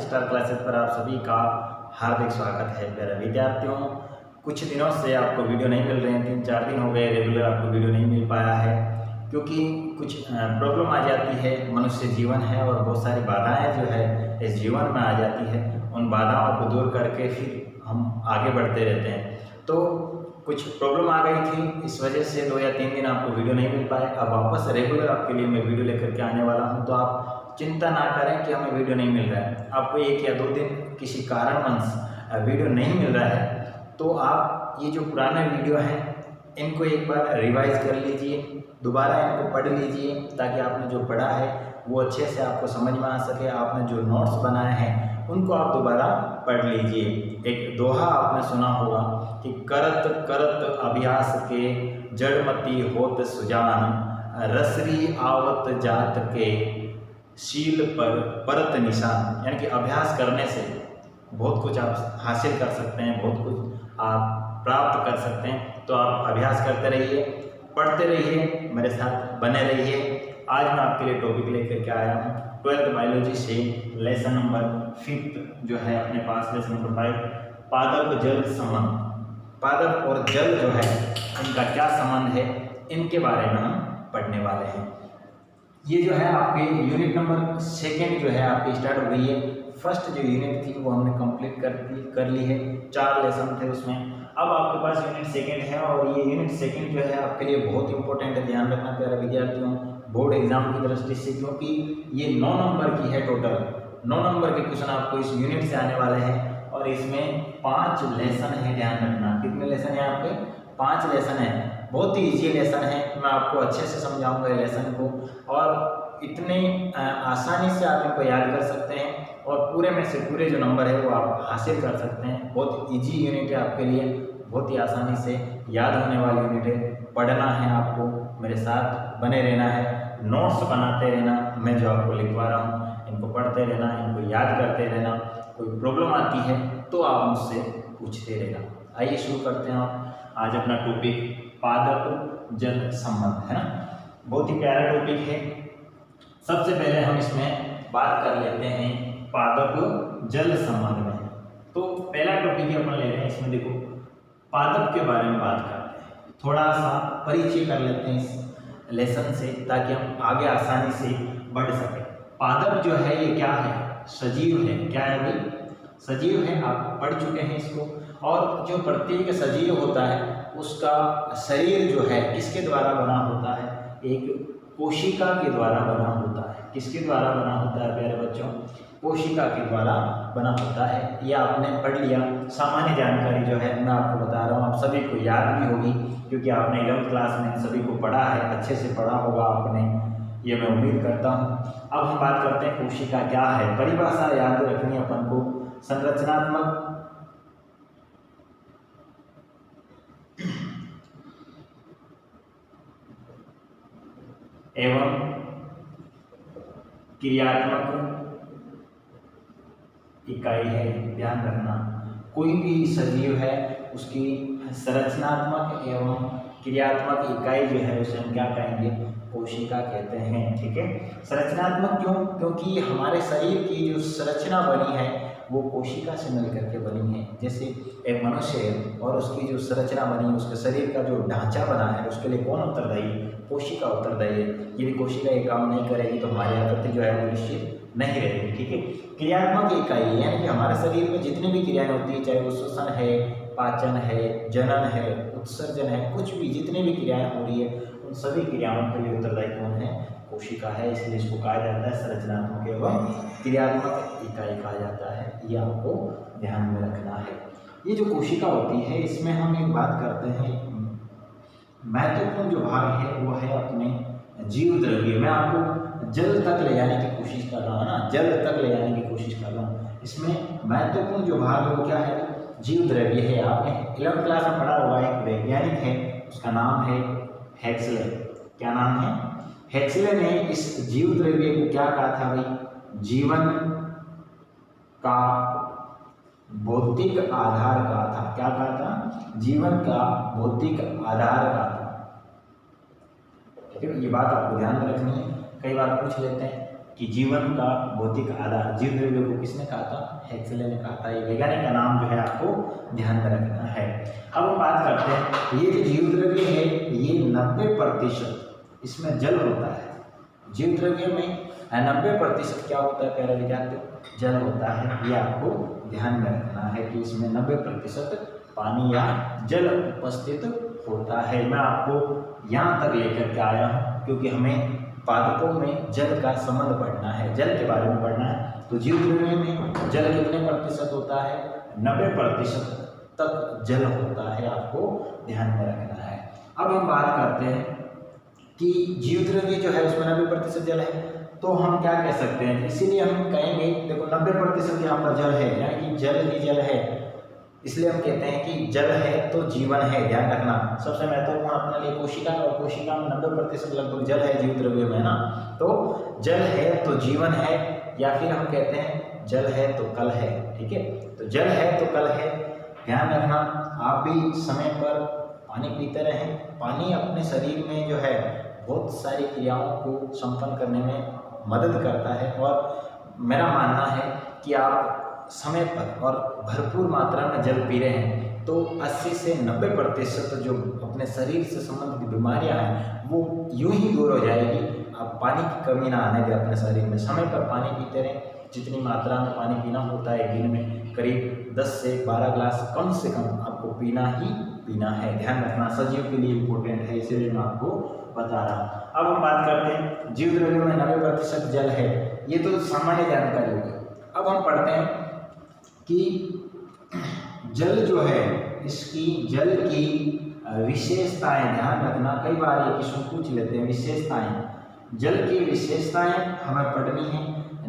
Star classes पर आप सभी का हार्दिक स्वागत है। प्यारे विद्यार्थियों, कुछ दिनों से आपको वीडियो नहीं मिल रहे हैं, 3-4 दिन हो गए रेगुलर आपको वीडियो नहीं मिल पाया है, क्योंकि कुछ प्रॉब्लम आ जाती है। मनुष्य जीवन है और बहुत सारी बाधाएं जो है इस जीवन में आ जाती है। उन बाधाओं को दूर करके फिर हम आगे बढ़ते रहते हैं। तो कुछ प्रॉब्लम आ गई थी, इस वजह से 2 या 3 दिन आपको वीडियो नहीं मिल पाए। अब वापस रेगुलर आपके लिए मैं वीडियो लेकर के आने वाला हूं, तो आप चिंता ना करें कि हमें वीडियो नहीं मिल रहा है। आपको 1 या 2 दिन किसी कारणवश वीडियो नहीं मिल रहा है, तो आप ये जो पुराने वीडियो हैं इनको एक बार रिवाइज कर लीजिए, दोबारा इनको पढ़ लीजिए, ताकि आपने जो पढ़ा है वो अच्छे से आपको समझ में आ सके। आपने जो नोट्स बनाए हैं उनको आप दोबारा पढ़ लीजिए। एक दोहा आपने सुना होगा कि करत करत अभ्यास के जड़मती होत सुजान, रसरी आवत जात के शील पर परत निशान। यानी कि अभ्यास करने से बहुत कुछ आप हासिल कर सकते हैं, बहुत कुछ आप प्राप्त कर सकते हैं। तो आप अभ्यास करते रहिए, पढ़ते रहिए, मेरे साथ बने रहिए। आज मैं आपके लिए टॉपिक लेकर के आया हूँ 12th बायोलॉजी से लेसन नंबर 5 जो है अपने पास, लेसन नंबर 5, पादप जल संबंध। पादप और जल जो है इनका क्या संबंध है, इनके बारे में हम पढ़ने वाले हैं। ये जो है आपके यूनिट नंबर 2 जो है आपकी स्टार्ट हो गई है। फर्स्ट जो यूनिट थी वो हमने कंप्लीट कर ली है, 4 लेसन थे उसमें। अब आपके पास यूनिट 2 है और ये यूनिट 2 जो है आपके लिए बहुत इंपॉर्टेंट है। ध्यान रखना प्यारे विद्यार्थियों, बोर्ड एग्जाम की दृष्टि से, क्योंकि ये 9 नंबर की है। टोटल 9 नंबर के क्वेश्चन आपको इस यूनिट से आने वाले हैं और इसमें 5 लेसन है। ध्यान रखना, कितने लेसन है आपके? 5 लेसन है। बहुत ही ईजी लेसन है, मैं आपको अच्छे से समझाऊंगा लेसन को, और इतने आसानी से आप इनको याद कर सकते हैं और पूरे में से पूरे जो नंबर है वो आप हासिल कर सकते हैं। बहुत इजी यूनिट है आपके लिए, बहुत ही आसानी से याद होने वाली यूनिट है। पढ़ना है आपको, मेरे साथ बने रहना है, नोट्स बनाते रहना। मैं जो आपको लिखवा रहा हूँ इनको पढ़ते रहना, इनको याद करते रहना। कोई प्रॉब्लम आती है तो आप मुझसे पूछते रहना। आइए शुरू करते हैं आप आज अपना टॉपिक पादप जल संबंध, है ना। बहुत ही प्यारा टॉपिक है। सबसे पहले हम इसमें बात कर लेते हैं पादप जल संबंध में। तो पहला टॉपिक अपन ले रहे हैं, इसमें देखो पादप के बारे में बात करते हैं, थोड़ा सा परिचय कर लेते हैं इस लेसन से, ताकि हम आगे आसानी से बढ़ सके। पादप जो है ये क्या है? सजीव है। क्या है भाई? सजीव है। आप पढ़ चुके हैं इसको। और जो प्रत्येक सजीव होता है उसका शरीर जो है किसके द्वारा बना होता है? एक कोशिका के द्वारा बना होता है। किसके द्वारा बना होता है प्यारे बच्चों? कोशिका के द्वारा बना होता है। ये आपने पढ़ लिया, सामान्य जानकारी जो है मैं आपको बता रहा हूँ, आप सभी को याद भी होगी, क्योंकि आपने 11th क्लास में सभी को पढ़ा है, अच्छे से पढ़ा होगा आपने, ये मैं उम्मीद करता हूँ। अब हम बात करते हैं कोशिका क्या है। परिभाषा याद रखनी है अपन को, संरचनात्मक एवं क्रियात्मक इकाई है। ध्यान रखना, कोई भी सजीव है उसकी संरचनात्मक एवं क्रियात्मक इकाई जो है उसे हम क्या कहेंगे? कोशिका कहते हैं। ठीक है। संरचनात्मक क्यों? क्योंकि हमारे शरीर की जो संरचना बनी है वो कोशिका से मिल करके बनी है। जैसे एक मनुष्य है और उसकी जो संरचना बनी है, उसके शरीर का जो ढांचा बना है, उसके लिए कौन उत्तरदायी? कोशिका उत्तरदायी है। यदि कोशिका ये काम नहीं करेगी तो हमारी आकृति जो है वो निश्चित नहीं रहेगी। ठीक है। क्रियात्मक इकाई यानी कि हमारे शरीर में जितनी भी क्रियाएं होती है, चाहे वो श्वसन है, पाचन है, जनन है, उत्सर्जन है, कुछ भी जितनी भी क्रियाएं हो रही है उन सभी क्रियाओं के लिए उत्तरदायी कौन है? कोशिका है। इसलिए इसको कहा जाता है संरचनात्मक एवं क्रियात्मक इकाई कहा जाता है। ये आपको ध्यान में रखना है। ये जो कोशिका होती है इसमें हम एक बात करते हैं, महत्वपूर्ण जो भाग है वो है अपने जीव द्रव्य। मैं आपको जल तक ले जाने की कोशिश कर रहा हूँ ना, जल तक ले जाने की कोशिश कर रहा हूँ। इसमें महत्वपूर्ण जो भाग है वो क्या है? जीव द्रव्य है। आपने 11th क्लास में पढ़ा होगा, एक वैज्ञानिक है, उसका नाम है हेक्सले। क्या नाम है? हेक्सले ने इस जीव द्रव्य को क्या कहा था भाई? जीवन का भौतिक आधार कहा था। क्या कहा था? जीवन का भौतिक आधार कहा था। ठीक है, ये बात आपको ध्यान में रखनी है। कई बार पूछ लेते हैं कि जीवन का भौतिक आधार जीव द्रव्य को किसने कहा था? हेक्सले ने कहा था। ये वैज्ञानिक का नाम जो है आपको ध्यान में रखना है। अब हम बात करते हैं, ये जो जीव द्रव्य है ये 90% इसमें जल होता है। जीव द्रव्य में 90% क्या होता है प्यारे विद्यार्थियों? जल होता है। ये आपको ध्यान में रखना है कि इसमें 90% पानी या जल उपस्थित होता है। मैं आपको यहाँ तक लेकर के आया हूँ क्योंकि हमें पादपों में जल का संबंध पढ़ना है, जल के बारे में पढ़ना है। तो जीव द्रव्य में जल कितने प्रतिशत होता है? 90% तक जल होता है, आपको ध्यान में रखना है। अब हम बात करते हैं कि जीव द्रव्य जो है उसमें 90% जल है, तो हम क्या कह सकते हैं? इसीलिए हम कहेंगे, देखो 90% यहाँ पर जल है, यानी कि जल ही जल है, इसलिए हम कहते हैं कि जल है तो जीवन है। ध्यान रखना, सबसे महत्वपूर्ण अपने लिए कोशिका, और कोशिका में 90% लगभग जल है जीव द्रव्य में ना। तो जल है तो जीवन है, या फिर हम कहते हैं जल है तो कल है। ठीक है, तो जल है तो कल है। ध्यान रखना, आप भी समय पर पानी पीते रहें। पानी अपने शरीर में जो है बहुत सारी क्रियाओं को संपन्न करने में मदद करता है, और मेरा मानना है कि आप समय पर और भरपूर मात्रा में जल पी रहे हैं तो 80 से 90% जो अपने शरीर से संबंधित बीमारियां हैं वो यूं ही दूर हो जाएगी। आप पानी की कमी ना आने दें अपने शरीर में, समय पर पानी पीते रहें। जितनी मात्रा में पानी पीना होता है दिन में करीब 10 से 12 ग्लास कम से कम आपको पीना ही पीना है। ध्यान रखना, सजीव के लिए इम्पोर्टेंट है, इसीलिए मैं आपको बता रहा हूँ। अब हम बात करते हैं जीव द्रव्यों में 90% जल है, ये तो सामान्य जानकारी होगी। अब हम पढ़ते हैं कि जल जो है इसकी जल की विशेषताएं, ध्यान रखना, कई बार ये क्वेश्चन पूछ लेते हैं। विशेषताएं, जल की विशेषताएं हमें पढ़नी है।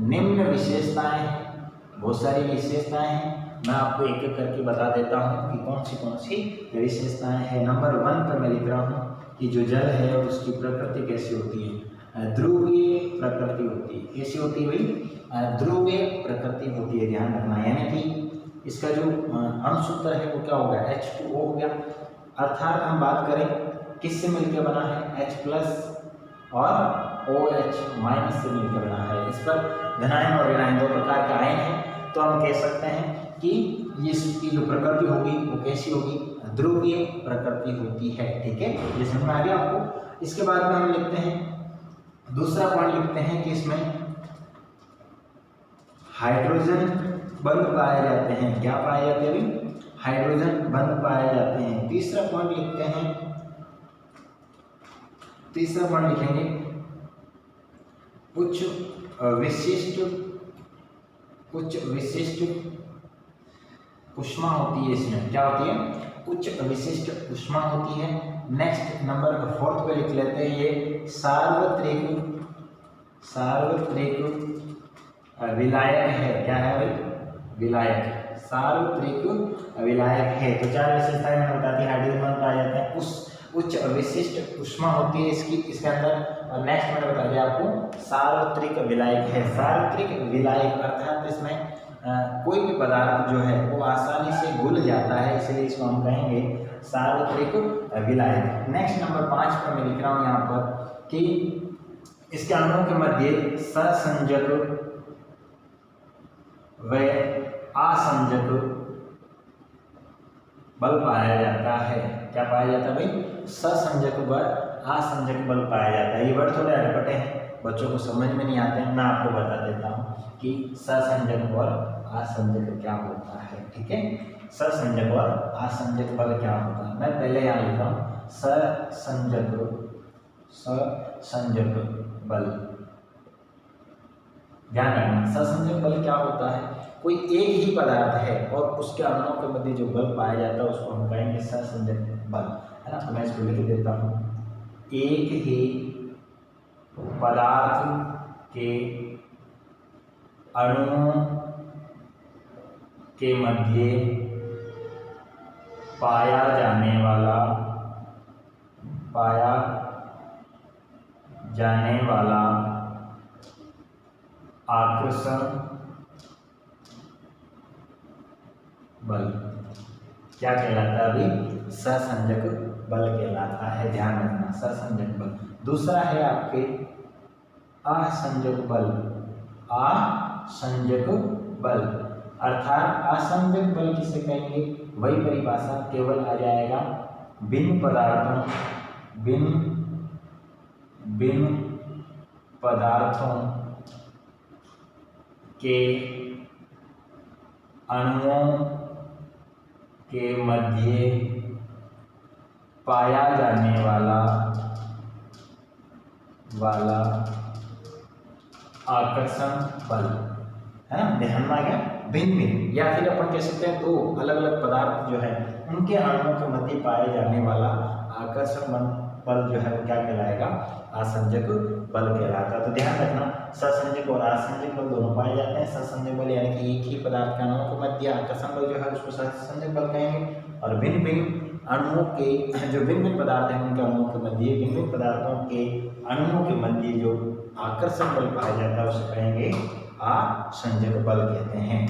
निम्न विशेषताएं हैं, बहुत सारी विशेषताएं हैं, मैं आपको एक एक करके बता देता हूँ कि कौन सी विशेषताएं हैं। नंबर 1 पर मैं लिख रहा हूँ कि जो जल है उसकी प्रकृति कैसी होती है? ध्रुवीय प्रकृति होती है। कैसी होती है भाई? ध्रुवीय प्रकृति होती है। ध्यान रखना, यानी कि इसका जो अणु सूत्र है वो क्या हो गया? H2O हो गया। अर्थात हम बात करें किससे मिलकर बना है? H+ और OH- से मिलकर बना है। इस पर धनायन और ऋणायन दो प्रकार के आयन हैं, तो हम कह सकते हैं कि इसकी जो प्रकृति होगी वो कैसी होगी? ध्रुवीय प्रकृति होती है। ठीक है, ये समझ में आ गया आपको। इसके बाद में हम लिखते हैं, दूसरा पॉइंट लिखते हैं कि इसमें हाइड्रोजन बंध पाए जाते हैं। क्या पाए जाते हैं अभी? हाइड्रोजन बंध पाए जाते हैं। तीसरा पॉइंट लिखते हैं, तीसरा पॉइंट लिखेंगे उच्च विशिष्ट ऊष्मा होती है। इसमें क्या होती है? उच्च विशिष्ट ऊष्मा होती है। नेक्स्ट नंबर 4 पे लिख लेते हैं, ये सार्वत्रिक विलायक है। क्या है भाई? विलायक, सार्वत्रिक विलायक है। तो 4 विशेषताएं मैंने बता दी। हाइड्रोजन बंध पाए जाते हैं, उच्च विशिष्ट ऊष्मा होती है इसके अंदर। और नेक्स्ट मैंने बता दिया आपको सार्वत्रिक विलायक है। सार्वत्रिक विलायक अर्थात इसमें कोई भी पदार्थ जो है वो आसानी से घुल जाता है, इसलिए इसको हम कहेंगे सार्वत्रिक विलायक। नेक्स्ट नंबर 5 पर मैं लिख रहा हूँ यहाँ पर कि इसके अणुओं के मध्य सहसंजक व असंजक बल पाया जाता है। क्या पाया जाता है भाई? सहसंजक व असंजक बल पाया जाता है। ये वर्ड थोड़े अटपटे हैं, बच्चों को समझ में नहीं आते हैं, मैं आपको बता देता हूँ कि सहसंजक और असंजक क्या होता है। ठीक है, सहसंजक और असंजक बल क्या होता है। मैं पहले यहाँ लिखा हूँ सहसंजक बल। ध्यान रखना, सहसंजक बल क्या होता है? कोई एक ही पदार्थ है और उसके अणुओं के मध्य जो बल पाया जाता है उसको हम कहेंगे सहसंजक बल, है ना। तो मैं इसको लिख देता हूँ, एक ही पदार्थ के अणुओं के मध्य पाया जाने वाला आकर्षण बल क्या कहलाता है? अभी सहसंजक बल कहलाता है। ध्यान रखना, सहसंजक बल। दूसरा है आपके असंजक बल। असंजक बल। अर्थात असंजक बल किसे कहेंगे, वही परिभाषा केवल आ जाएगा भिन्न पदार्थों के अणुओं के मध्य पाया जाने वाला आकर्षण बल है ना। ध्यान में आ गया, भिन्न भिन्न, या फिर अपन कह सकते हैं दो अलग अलग पदार्थ जो है उनके अणुओं के मध्य पाए जाने वाला आकर्षण बल जो है वो क्या कहलाएगा, असंजक बल कहलाता है। तो ध्यान रखना, ससंजक और असंजक बल दोनों पाए जाते हैं। ससंजक बल यानी कि एक ही पदार्थ के अणुओं के मध्य आकर्षण बल जो है उसको ससंजक बल कहेंगे, और भिन्न भिन्न अणुओं के जो भिन्न भिन्न पदार्थ हैं उनके अणुओं के मध्य, भिन्न भिन्न पदार्थों के अणुओं के मध्य जो आकर्षण बल पाया जाता है उसे कहेंगे असंजक बल कहते हैं।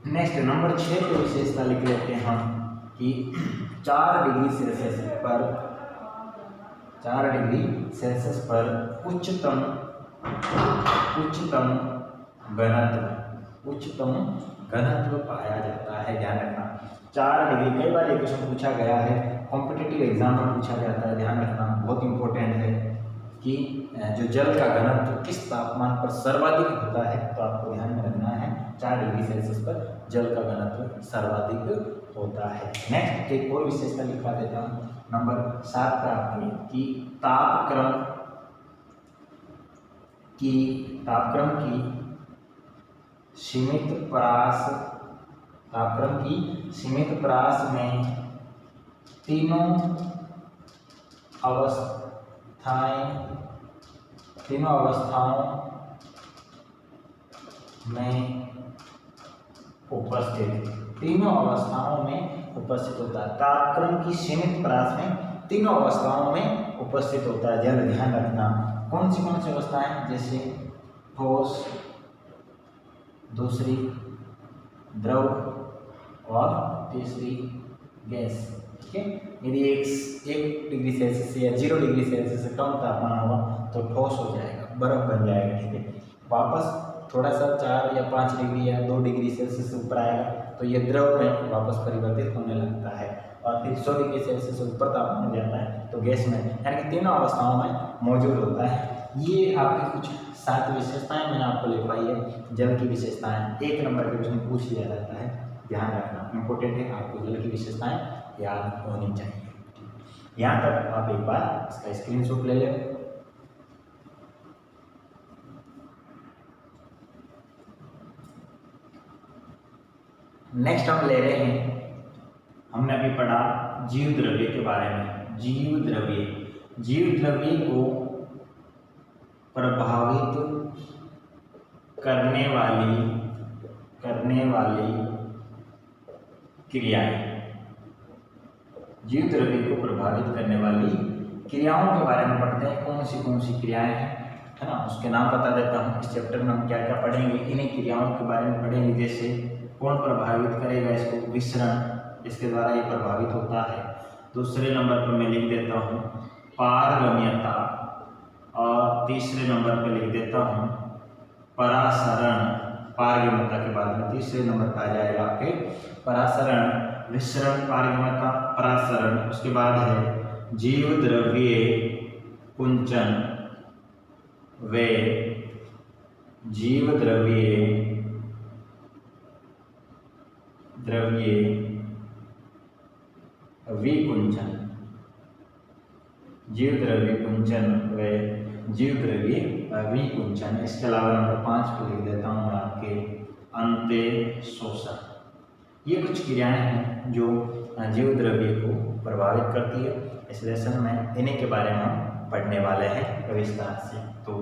नेक्स्ट नंबर 6 की विशेषता लिख लेते हैं हम कि 4 डिग्री सेल्सियस पर उच्चतम घनत्व पाया जाता है। ध्यान रखना 4 डिग्री, कई बार ये क्वेश्चन पूछा गया है, कॉम्पिटिटिव एग्जाम में पूछा जाता है। ध्यान रखना बहुत इंपॉर्टेंट है कि जो जल का घनत्व किस तापमान पर सर्वाधिक होता है, तो आपको ध्यान में रखना है 4 डिग्री सेल्सियस पर जल का घनत्व सर्वाधिक होता है। नेक्स्ट एक और विशेषता लिखवा देता हूँ, नंबर 7 पर आपके कि तापक्रम की सीमित परास में तीनों अवस्थाओं में उपस्थित होता है। तापक्रम की सीमित परास में तीनों अवस्थाओं में उपस्थित होता है। जल ध्यान रखना कौन सी अवस्थाएं, जैसे ठोस, दूसरी द्रव और तीसरी गैस। ठीक है, यदि 1 डिग्री सेल्सियस या 0 डिग्री सेल्सियस से कम तापमान होगा तो ठोस हो जाएगा, बर्फ बन जाएगा। ठीक है, वापस थोड़ा सा 4 या 5 डिग्री या 2 डिग्री सेल्सियस से ऊपर आएगा तो ये द्रव में वापस परिवर्तित होने लगता है, और फिर 100 डिग्री सेल्सियस से ऊपर तापमान हो जाता है तो गैस में, यानी कि तीनों अवस्थाओं में मौजूद होता है। ये आपकी कुछ 7 विशेषताएं मैंने आपको लिखवाई है जल की विशेषताएं। 1 नंबर के क्वेश्चन पूछ लिया जाता है, ध्यान रखना इंपॉर्टेंट है, आपको जल की विशेषताएं याद होनी चाहिए। यहाँ तक आप एक बार इसका स्क्रीनशॉट ले लें। नेक्स्ट हम ले रहे हैं, हमने अभी पढ़ा जीव द्रव्य के बारे में। जीव द्रव्य को प्रभावित करने वाली क्रियाएं, जीव द्रव्य को प्रभावित करने वाली क्रियाओं के बारे में पढ़ते हैं। कौन सी क्रियाएं हैं, है ना, उसके नाम बता देता हूँ। इस चैप्टर में हम क्या क्या पढ़ेंगे, इन्हीं क्रियाओं के बारे में पढ़ेंगे। जैसे कौन प्रभावित करेगा इसको, विसरण, इसके द्वारा ये प्रभावित होता है। दूसरे नंबर पर मैं लिख देता हूँ पारगम्यता, और तीसरे नंबर पर लिख देता हूँ परासरण। पारगम्यता के बाद में तीसरे नंबर पर आ जाएगा आपके परासरण, विसरण, पारगम्यता, परासरण। उसके बाद है जीव द्रव्य कुंचन व जीव द्रव्य विकुंचन, जीव द्रव्य कुंचन व जीव द्रव्य विकुंचन। इसके अलावा नंबर 5 को लिख देता हूँ मैं आपके अंत्य शोषण। ये कुछ क्रियाएं हैं जो जीव द्रव्य को प्रभावित करती है। इस लेसन में इन्हीं के बारे में हम पढ़ने वाले हैं विस्तार से, तो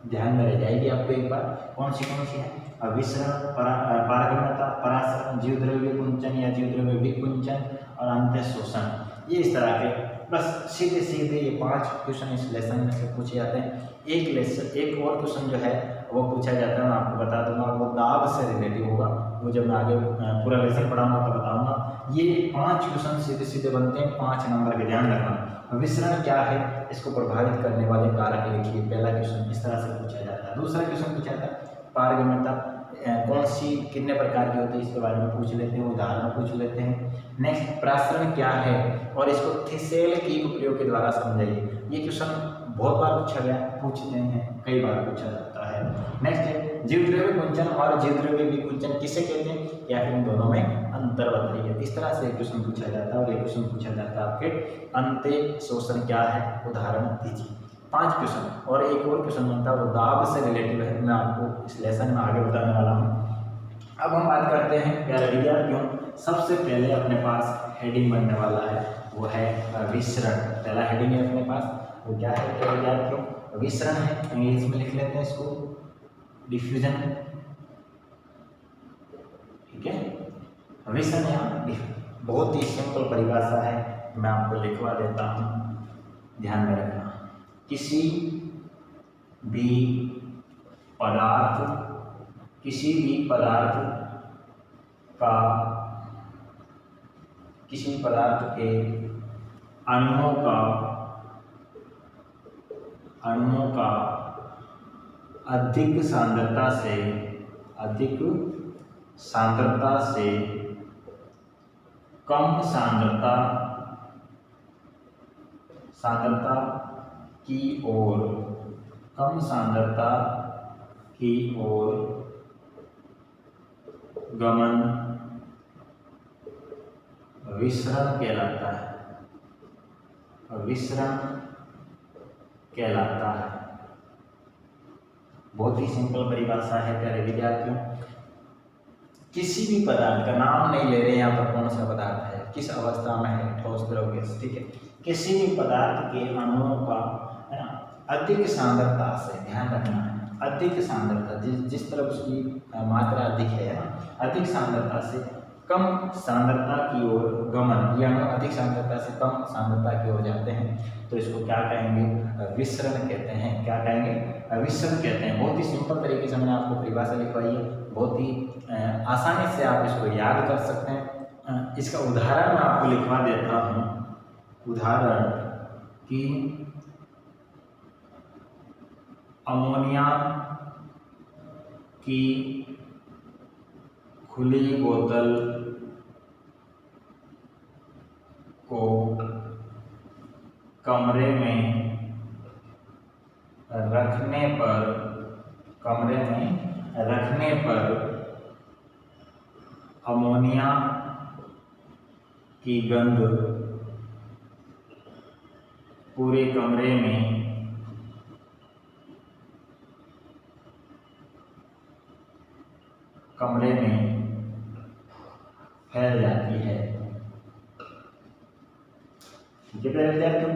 ध्यान में रह जाएगी आपको एक बार कौन सी है। विसरण, पारगम्यता, परासरण, जीव द्रव्य कुंचन या जीव द्रव्य विकुंचन और अंत्य शोषण। ये इस तरह के बस सीधे ये 5 क्वेश्चन इस लेसन में से पूछे जाते हैं। एक और क्वेश्चन जो है वो पूछा जाता है, मैं आपको बता दूंगा, वो दाब से रिलेटिव होगा। वो जब मैं आगे पूरा लेसन पढ़ाऊंगा तो बताऊंगा। ये 5 क्वेश्चन सीधे बनते हैं 5 नंबर के, ध्यान रखना। विसरण क्या है, इसको प्रभावित करने वाले कारक लिखिए। पहला क्वेश्चन इस तरह से पूछा जाता है। दूसरा क्वेश्चन पूछा जाता है पारगम्यता कौन सी कितने प्रकार की होती है इसके बारे में पूछ लेते हैं, उदाहरण पूछ लेते हैं। नेक्स्ट, प्रासरण क्या है और इसको थिसेल की प्रयोग के द्वारा समझाइए। ये क्वेश्चन बहुत बार पूछते हैं, कई बार पूछा जाता है। नेक्स्ट है जीवद्रव्य कुंचन और जीवद्रव्य विकुंचन किसे कहते हैं, या फिर इन दोनों में अंतर बताइए। इस तरह से क्वेश्चन पूछा जाता है। और एक क्वेश्चन पूछा जाता है आपके अंत्य शोषण क्या है, उदाहरण दीजिए। 5 क्वेश्चन और एक और क्वेश्चन बनता है वो दाब से रिलेटिव है, मैं आपको इस लेसन में आगे बताने वाला हूँ। अब हम बात करते हैं प्यारे विद्यार्थियों, सबसे पहले अपने पास हेडिंग बनने वाला है वो है विसरण। पहला हेडिंग है अपने पास, वो क्या है प्यारे विद्यार्थियों, विसरण है। इंग्लिश में लिख लेते हैं इसको डिफ्यूजन, ठीक है। विसरण है, बहुत ही सिंपल परिभाषा है, मैं आपको लिखवा देता हूँ, ध्यान में रखना। किसी भी पदार्थ के अणुओं का अधिक सांद्रता से कम सांद्रता की ओर गमन विसरण कहलाता है। बहुत ही सिंपल परिभाषा है प्यारे विद्यार्थियों। किसी भी पदार्थ का नाम नहीं ले रहे यहाँ पर, कौन सा पदार्थ है, किस अवस्था में है, ठोस, द्रव, गैस, ठीक है। किसी भी पदार्थ के अणुओं का अधिक सांद्रता से, ध्यान रखना है, अधिक सांद्रता, जिस तरफ उसकी मात्रा अधिक है ना, अधिक सांद्रता से कम सांद्रता की ओर गमन, या अधिक सांद्रता से कम सांद्रता की ओर जाते हैं, तो इसको क्या कहेंगे, विसरण कहते हैं। क्या कहेंगे, विसरण कहते हैं। बहुत ही सिंपल तरीके से मैंने आपको परिभाषा लिखवाई है, बहुत ही आसानी से आप इसको याद कर सकते हैं। इसका उदाहरण मैं आपको लिखवा देता हूँ। उदाहरण कि अमोनिया की खुली बोतल को कमरे में रखने पर अमोनिया की गंध पूरे कमरे में फैल जाती है। ठीक है प्यारे विद्यार्थियों,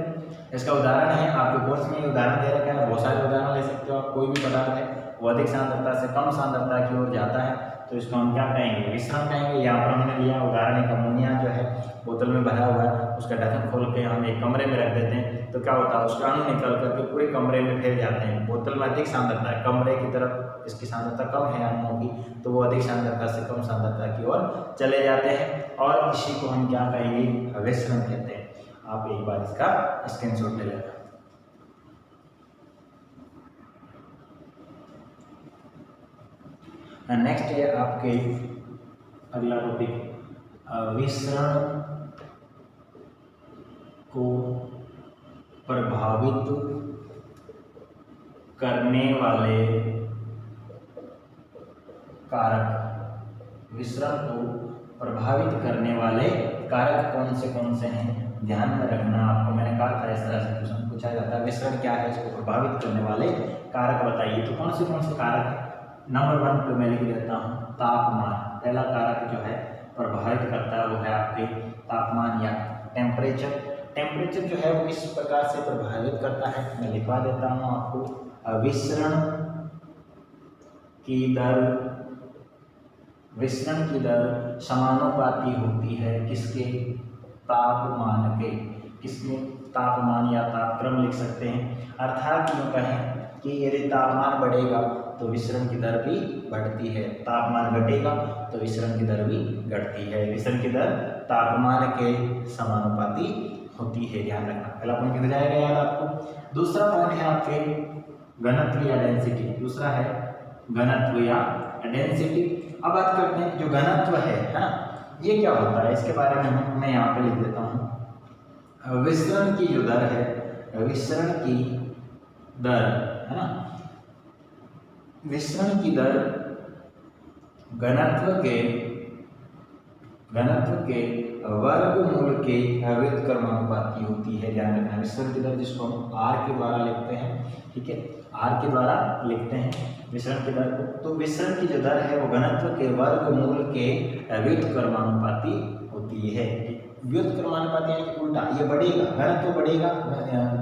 इसका उदाहरण है, आपके कोर्स में उदाहरण दे रखा है, बहुत सारे उदाहरण ले सकते हो आप। कोई भी पदार्थ है वो अधिक सांद्रता से कम सांद्रता की ओर जाता है, तो इसको हम क्या कहेंगे, विसरण कहेंगे। यहाँ पर हमने लिया उदाहरण, एक अमोनिया जो है बोतल में भरा हुआ है, उसका ढक्कन खोल के हम एक कमरे में रख देते हैं, तो क्या होता है, उसका अणु निकल करके पूरे कमरे में फैल जाते हैं। बोतल में अधिक सांद्रता है, कमरे की तरफ इसकी सांद्रता कम है अणुओं की, तो वो अधिक सांद्रता से कम सांद्रता की ओर चले जाते हैं, और इसी को हम क्या कहेंगे, विसरण कहते हैं। आप एक बार इसका स्क्रीनशॉट ले लेना। नेक्स्ट है आपके अगला टॉपिक, विसरण को प्रभावित करने वाले कारक। विसरण को प्रभावित करने वाले कारक कौन से हैं, ध्यान में रखना। आपको मैंने कहा था इस तरह से क्वेश्चन पूछा जाता है, विसरण क्या है, इसको प्रभावित करने वाले कारक बताइए। तो कौन से कारक है, नंबर 1 पे मैं लिख देता हूँ तापमान। पहला कारक जो है प्रभावित करता है वो है आपके तापमान या टेम्परेचर। टेम्परेचर जो है वो इस प्रकार से प्रभावित करता है, मैं लिखवा देता हूँ आपको। विसरण की दर समानुपाती होती है किसके, तापमान के। किसके, तापमान या तापक्रम लिख सकते हैं। अर्थात यूँ कहें कि यदि तापमान बढ़ेगा तो विसरण की दर भी बढ़ती है, तापमान घटेगा तो विसरण की दर भी घटती है। विसरण की दर तापमान के समानुपाती होती है, ध्यान रखना। पहला पॉइंट हो जाएगा याद आपको। दूसरा पॉइंट है आपके घनत्व या डेंसिटी। दूसरा है घनत्व या डेंसिटी। अब बात करते हैं जो घनत्व है ना, ये क्या होता है इसके बारे में मैं यहाँ पे लिख देता हूँ। विसरण की जो दर है, विसरण की दर है ना, विसरण की दर घनत्व के वर्गमूल के व्युत्क्रमानुपाती होती है। ध्यान रखना, विसरण की दर जिसको हम r के द्वारा लिखते हैं, ठीक है, r के द्वारा लिखते हैं विसरण की दर को। तो विसरण की जो दर है वो घनत्व के वर्गमूल के व्युत्क्रमानुपाती होती है। व्युत्क्रमानुपाती यानी कि उल्टा, ये बढ़ेगा, घनत्व बढ़ेगा,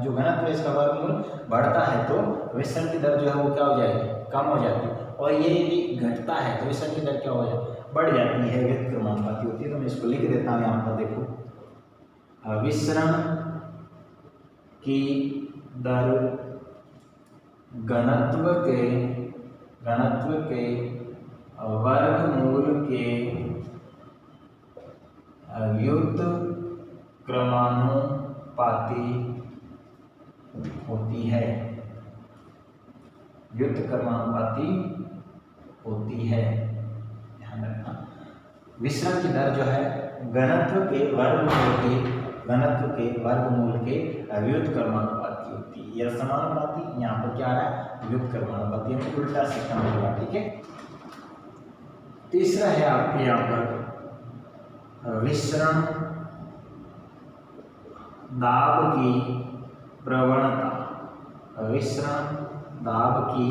जो घनत्व है इसका वर्गमूल बढ़ता है तो विसरण की दर जो है वो क्या हो जाएगी, कम हो जाती है। और ये यदि घटता है तो विसरण की दर क्या हो जाती है, बढ़ जाती है, व्युत्क्रमानुपाती होती है। तो मैं इसको लिख देता हूँ यहाँ पर, देखो, विसरण की दर घनत्व के वर्गमूल के व्युत्क्रमानुपाती होती है, व्युत्क्रमानुपाती होती है। ध्यान रखना, विसरण की दर जो है घनत्व के वर्गमूल के व्युत्क्रमानुपाती होती है, या समानुपाती, यहाँ पर क्या आ रहा है, व्युत्क्रमानुपाती, यानी उल्टा सिस्टम होगा, ठीक है। तीसरा है आपके यहाँ पर विसरण दाब की प्रवणता। विसरण दाब की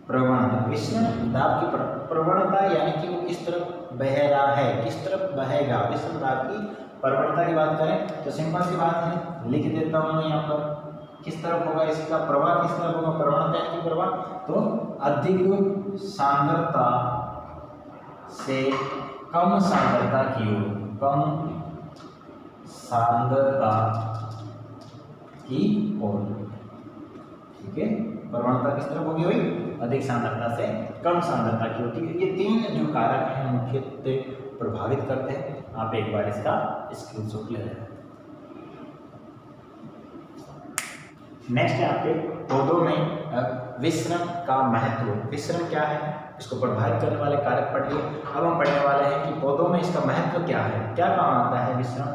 प्रवणता, विसरण दाब की प्रवणता यानी कि वो किस तरफ बह रहा है, किस तरफ बहेगा। विसरण दाब की प्रवणता की बात करें तो सिंपल सी बात है, लिख देता हूँ मैं यहाँ पर, किस तरफ होगा इसका प्रवाह, किस तरफ होगा, प्रवणता यानी कि प्रवाह, तो अधिक सांद्रता से कम सांद्रता की ओर, कम सांद्रता की ओर, ठीक है। प्रवणता किस तरफ होगी भाई, अधिक सांद्रता से कम सांद्रता की होती है। ये तीन जो कारक हैं मुख्यतः प्रभावित करते हैं। आप एक बार इसका स्क्रीनशॉट ले लें। नेक्स्ट है आपके पौधों में विसरण का महत्व। विसरण क्या है, इसको प्रभावित करने वाले कारक पढ़ लिए। अब हम पढ़ने वाले हैं कि पौधों में इसका महत्व क्या है, क्या काम आता है विसरण।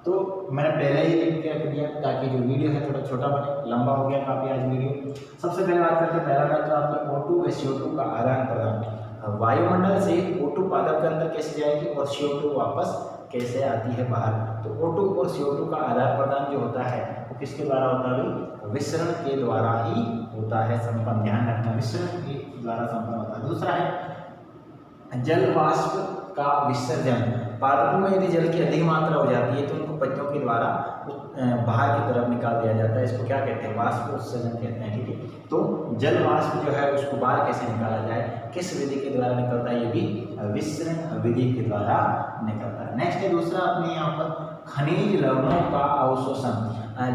तो मैंने पहले ही लिख के रख दिया ताकि जो वीडियो है थोड़ा छोटा बने, लंबा हो गया काफ़ी आज वीडियो। सबसे पहले बात करते हैं, पहला महत्व आपका O2 व CO2 का आदान प्रदान। वायुमंडल से O2 पादप के अंदर कैसे जाएगी और CO2 वापस कैसे आती है बाहर। तो O2 और CO2 का आदान प्रदान जो होता है वो किसके द्वारा होता है, विसरण के द्वारा ही होता है, संपन्न। ध्यान रखना, विसरण के द्वारा संपन्न होता है। दूसरा है जल वाष्प का विसर्जन। पादपों में यदि जल की अधिक मात्रा हो जाती है तो उनको पत्तियों के द्वारा बाहर की तरफ निकाल दिया जाता है, इसको क्या कहते हैं, वाष्प उत्सर्जन कहते हैं, ठीक है। तो जल वाष्प जो है उसको बाहर कैसे निकाला जाए, किस विधि के द्वारा निकलता है, ये भी विसरण विधि के द्वारा निकलता है। नेक्स्ट है दूसरा अपने यहाँ पर खनिज लवणों का अवशोषण।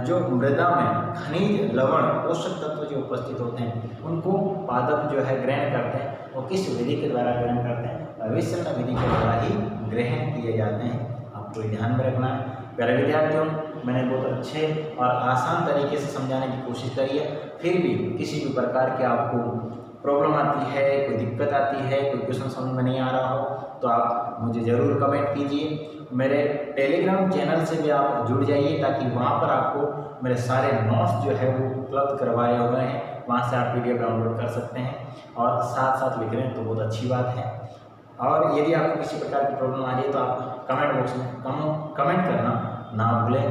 जो मृदा में खनिज लवण पोषक तत्व जो उपस्थित होते हैं उनको पादप जो है ग्रहण करते हैं, वो किस विधि के द्वारा ग्रहण करते हैं, विसरण विधि के द्वारा ही ग्रहण किए जाते हैं। आपको ध्यान में रखना है। प्यारे विद्यार्थियों, मैंने बहुत अच्छे और आसान तरीके से समझाने की कोशिश करी है। फिर भी किसी भी प्रकार के आपको प्रॉब्लम आती है, कोई दिक्कत आती है, कोई क्वेश्चन समझ में नहीं आ रहा हो तो आप मुझे ज़रूर कमेंट कीजिए। मेरे टेलीग्राम चैनल से भी आप जुड़ जाइए ताकि वहाँ पर आपको मेरे सारे नोट्स जो है वो उपलब्ध करवाए हुए हैं, वहाँ से आप PDF डाउनलोड कर सकते हैं और साथ साथ लिख रहे हैं तो बहुत अच्छी बात है। और यदि आपको किसी प्रकार की प्रॉब्लम आ रही है तो आप कमेंट बॉक्स में कमेंट करना ना भूलें।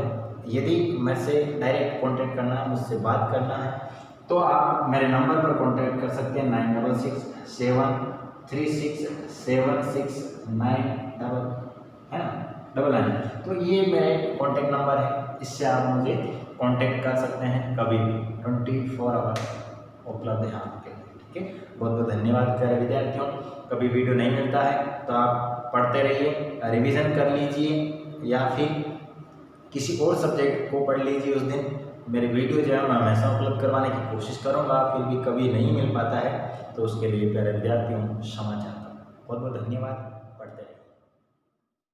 यदि मेरे से डायरेक्ट कांटेक्ट करना है, मुझसे बात करना है तो आप मेरे नंबर पर कांटेक्ट कर सकते हैं 9667369699। तो ये मेरे कांटेक्ट नंबर है, इससे आप मुझे कांटेक्ट कर सकते हैं कभी भी, 24 आवर उपलब्ध है आपके लिए, ठीक है। बहुत बहुत धन्यवाद प्यारे विद्यार्थियों। कभी वीडियो नहीं मिलता है तो आप पढ़ते रहिए, रिवीजन कर लीजिए या फिर किसी और सब्जेक्ट को पढ़ लीजिए। उस दिन मेरी वीडियो जो है मैं हमेशा उपलब्ध करवाने की कोशिश करूंगा, फिर भी कभी नहीं मिल पाता है तो उसके लिए प्यारे विद्यार्थियों क्षमा चाहता हूँ। बहुत बहुत धन्यवाद।